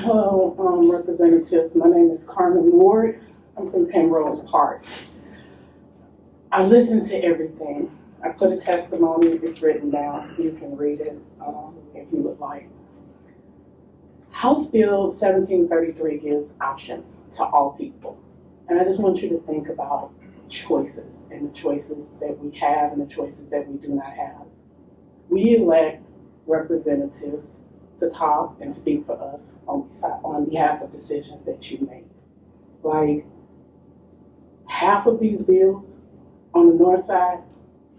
Hello, representatives. My name is Carmen Ward. I'm from Penrose Park. I listened to everything. I put a testimony. It's written down. You can read it if you would like. House Bill 1733 gives options to all people. And I just want you to think about choices and the choices that we have and the choices that we do not have. We elect representatives to talk and speak for us on behalf of decisions that you make. Like, half of these bills on the north side,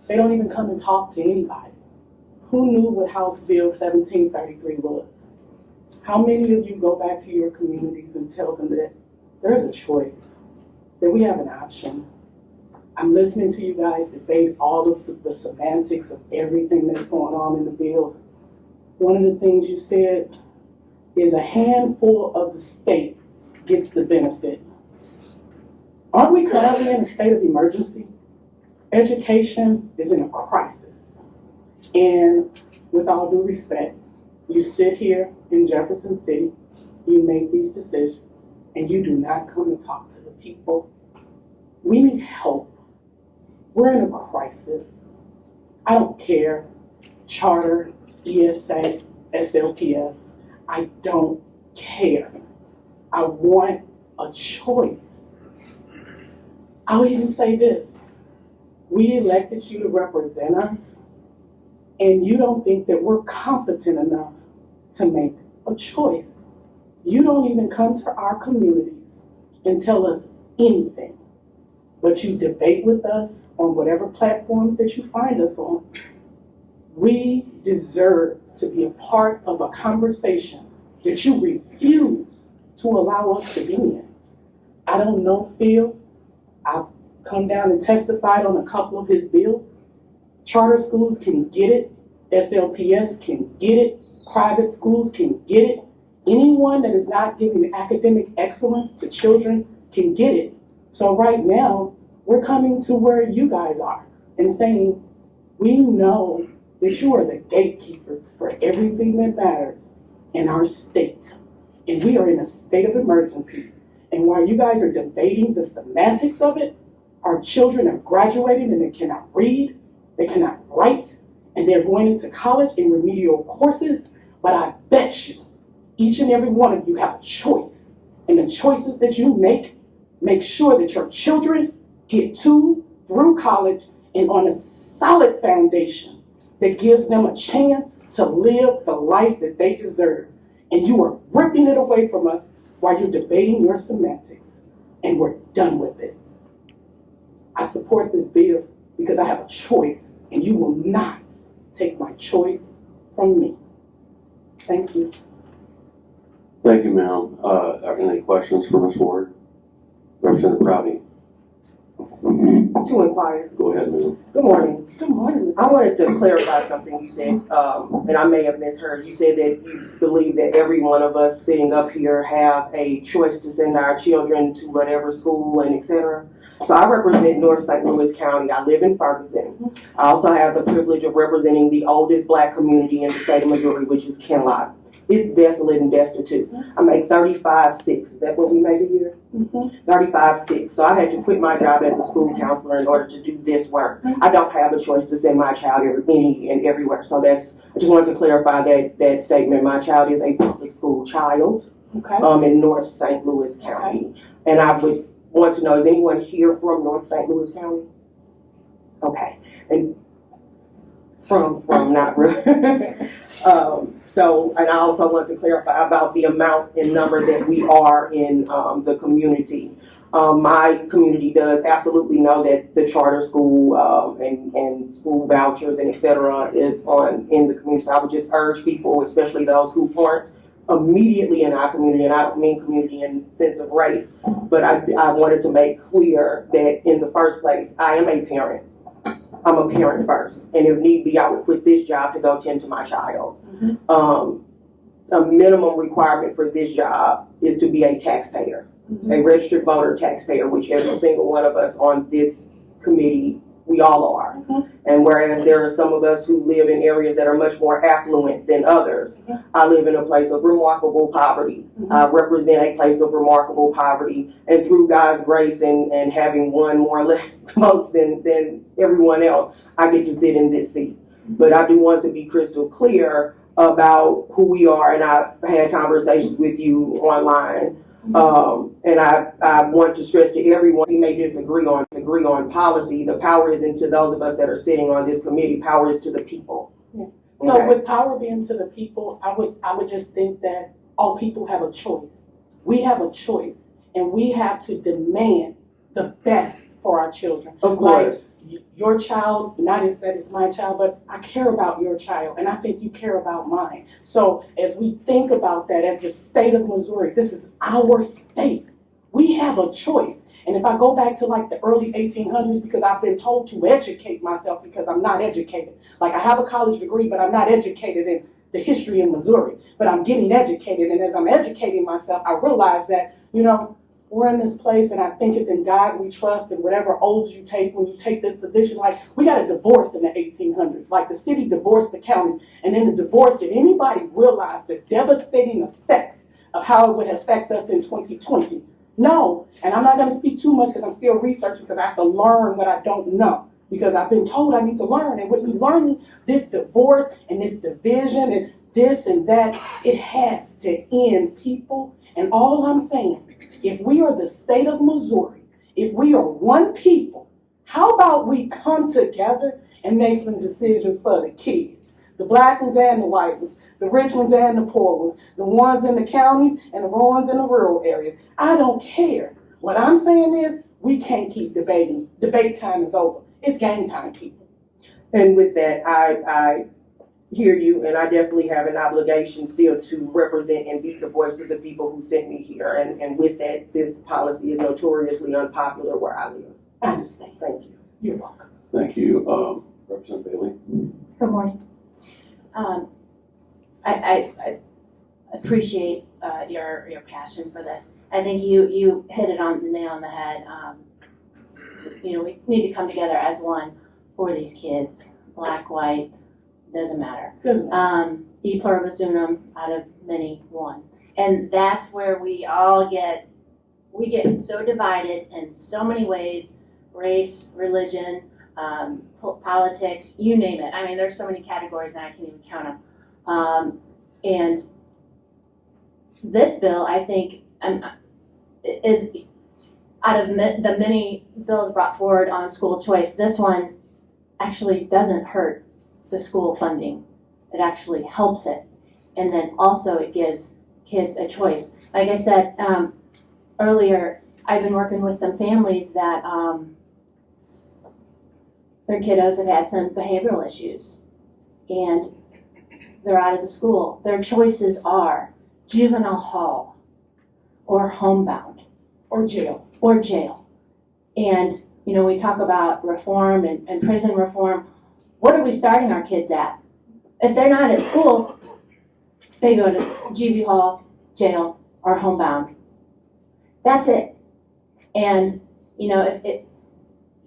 they don't even come and talk to anybody. Who knew what House Bill 1733 was? How many of you go back to your communities and tell them that there's a choice, that we have an option? I'm listening to you guys debate all of the semantics of everything that's going on in the bills. One of the things you said is a handful of the state gets the benefit. Aren't we currently in a state of emergency? Education is in a crisis. And with all due respect, you sit here in Jefferson City, you make these decisions, and you do not come and talk to the people. We need help. We're in a crisis. I don't care. Charter, ESA, SLPS, I don't care. I want a choice. I'll even say this. We elected you to represent us, and you don't think that we're competent enough to make a choice. You don't even come to our communities and tell us anything, but you debate with us on whatever platforms that you find us on. We deserve to be a part of a conversation that you refuse to allow us to be in. I don't know Phil. I've come down and testified on a couple of his bills. Charter schools can get it. SLPS can get it. Private schools can get it. Anyone that is not giving academic excellence to children can get it. So right now, we're coming to where you guys are and saying, we know that you are the gatekeepers for everything that matters in our state. And we are in a state of emergency. And while you guys are debating the semantics of it, our children are graduating and they cannot read, they cannot write, and they're going into college in remedial courses. But I bet you, each and every one of you have a choice. And the choices that you make sure that your children get to, through college, and on a solid foundation that gives them a chance to live the life that they deserve. And you are ripping it away from us while you're debating your semantics. And we're done with it. I support this bill because I have a choice, and you will not take my choice from me. Thank you. Thank you, ma'am. Are any questions for Ms. Ward? Representative Rowdy. To inquire. Go ahead, ma'am. Good morning. Good morning, Ms. I wanted to clarify something you said, and I may have misheard. You said that you believe that every one of us sitting up here have a choice to send our children to whatever school and et cetera. So I represent North St. Louis County. I live in Ferguson. I also have the privilege of representing the oldest Black community in the state of Missouri, which is Kenlock. It's desolate and destitute. I make $35,600. Is that what we make a year? Mm-hmm. $35,600. So I had to quit my job as a school counselor in order to do this work. I don't have a choice to send my child any and everywhere. So I just wanted to clarify that statement. My child is a public school child, Okay. in North St. Louis County. Okay. And I would want to know, is anyone here from North St. Louis County? Okay. And from not really. So, and I also want to clarify about the amount and number that we are in the community. My community does absolutely know that the charter school and school vouchers and et cetera is in the community. So I would just urge people, especially those who aren't immediately in our community, and I don't mean community in the sense of race, but I wanted to make clear that in the first place, I am a parent. I'm a parent first, and if need be, I would quit this job to go tend to my child. Mm-hmm. A minimum requirement for this job is to be a taxpayer, a registered voter taxpayer, which every single one of us on this committee We all are. Mhm. And whereas there are some of us who live in areas that are much more affluent than others, Mhm. I live in a place of remarkable poverty. Mhm. I represent a place of remarkable poverty. And through God's grace and having won more votes than everyone else, I get to sit in this seat. But I do want to be crystal clear about who we are, and I've had conversations with you online. And I want to stress to everyone, we may disagree on policy. The power isn't to those of us that are sitting on this committee. Power is to the people. Yeah. So Okay? with power being to the people, I would just think that all people have a choice. We have a choice, and we have to demand the best for our children. Of course. Your child, not as that is my child, but I care about your child, and I think you care about mine. So as we think about that, as the state of Missouri, this is our state. We have a choice. And if I go back to like the early 1800s, because I've been told to educate myself because I'm not educated. Like I have a college degree, but I'm not educated in the history of Missouri. But I'm getting educated, and as I'm educating myself, I realize that, we're in this place, and I think it's in God we trust, and whatever oaths you take when you take this position. Like, we got a divorce in the 1800s. Like, the city divorced the county, and in the divorce, did anybody realize the devastating effects of how it would affect us in 2020? No. And I'm not going to speak too much because I'm still researching, because I have to learn what I don't know, because I've been told I need to learn. And with me learning this divorce and this division and this and that, it has to end, people. And all I'm saying, if we are the state of Missouri, if we are one people, how about we come together and make some decisions for the kids, the black ones and the white ones, the rich ones and the poor ones, the ones in the counties and the ones in the rural areas. I don't care. What I'm saying is, we can't keep debating. Debate time is over. It's game time, people. And with that, I hear you, and I definitely have an obligation still to represent and be the voice of the people who sent me here. And with that, this policy is notoriously unpopular where I live. I understand. Thank you. You're welcome. Thank you. Representative Bailey? Good morning. I appreciate your passion for this. I think you hit it on the nail on the head. We need to come together as one for these kids. Black, white, doesn't matter. Doesn't matter. E pluribus unum, out of many, one. And that's where we get so divided in so many ways: race, religion, politics, you name it. I mean, there's so many categories and I can't even count them. And this bill, I think, is out of the many bills brought forward on school choice, this one actually doesn't hurt the school funding. It actually helps it. And then also it gives kids a choice. Like I said earlier, I've been working with some families that their kiddos have had some behavioral issues and they're out of the school. Their choices are juvenile hall or homebound Or jail. or jail. And, we talk about reform and prison reform. What are we starting our kids at? If they're not at school, they go to juvie hall, jail, or homebound. That's it. And, if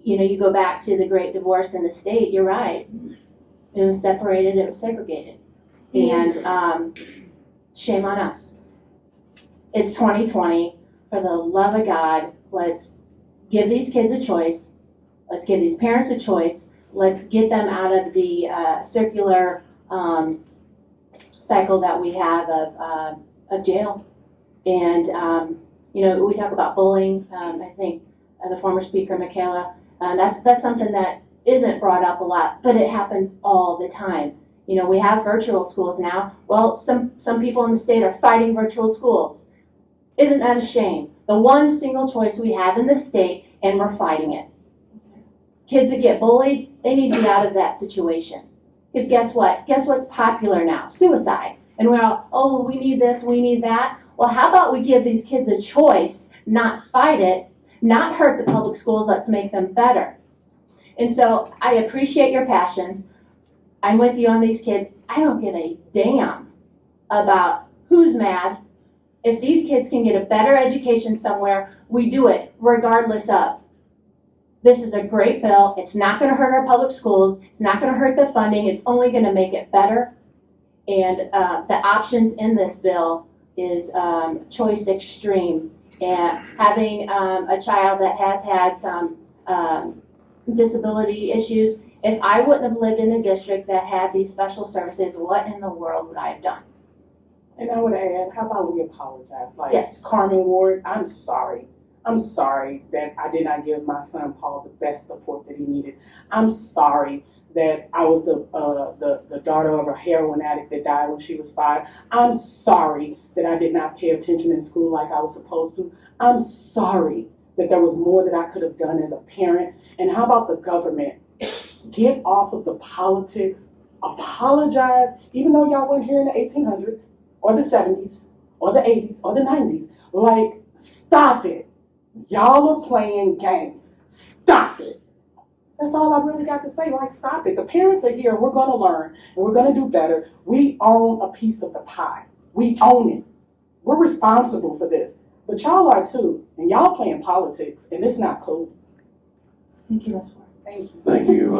you go back to the great divorce in the state, you're right. It was separated, it was segregated. And shame on us. It's 2020. For the love of God, let's give these kids a choice. Let's give these parents a choice. Let's get them out of the circular cycle that we have of jail. And, we talk about bullying. I think the former speaker, Michaela, that's something that isn't brought up a lot, but it happens all the time. We have virtual schools now. Well, some people in the state are fighting virtual schools. Isn't that a shame? The one single choice we have in the state, and we're fighting it. Kids that get bullied, they need to be out of that situation. Because guess what? Guess what's popular now? Suicide. And we're all, oh, we need this, we need that. Well, how about we give these kids a choice, not fight it, not hurt the public schools, let's make them better. And so I appreciate your passion. I'm with you on these kids. I don't give a damn about who's mad. If these kids can get a better education somewhere, we do it regardless of. this is a great bill. It's not gonna hurt our public schools. It's not gonna hurt the funding. It's only gonna make it better. And the options in this bill is choice extreme. And having a child that has had some disability issues, if I wouldn't have lived in a district that had these special services, what in the world would I have done? And I would add, how about we apologize? Like, Yes. Carmen Ward, I'm sorry. I'm sorry that I did not give my son Paul the best support that he needed. I'm sorry that I was the daughter of a heroin addict that died when she was 5. I'm sorry that I did not pay attention in school like I was supposed to. I'm sorry that there was more that I could have done as a parent. And how about the government? Get off of the politics, apologize, even though y'all weren't here in the 1800s or the 70s or the 80s or the 90s. Like, stop it. Y'all are playing games. Stop it. That's all I really got to say. Like, stop it. The parents are here. We're going to learn and we're going to do better. We own a piece of the pie. We own it. We're responsible for this. But y'all are too. And y'all playing politics, and it's not cool. Thank you, Ms. Ward. Thank you. Thank you,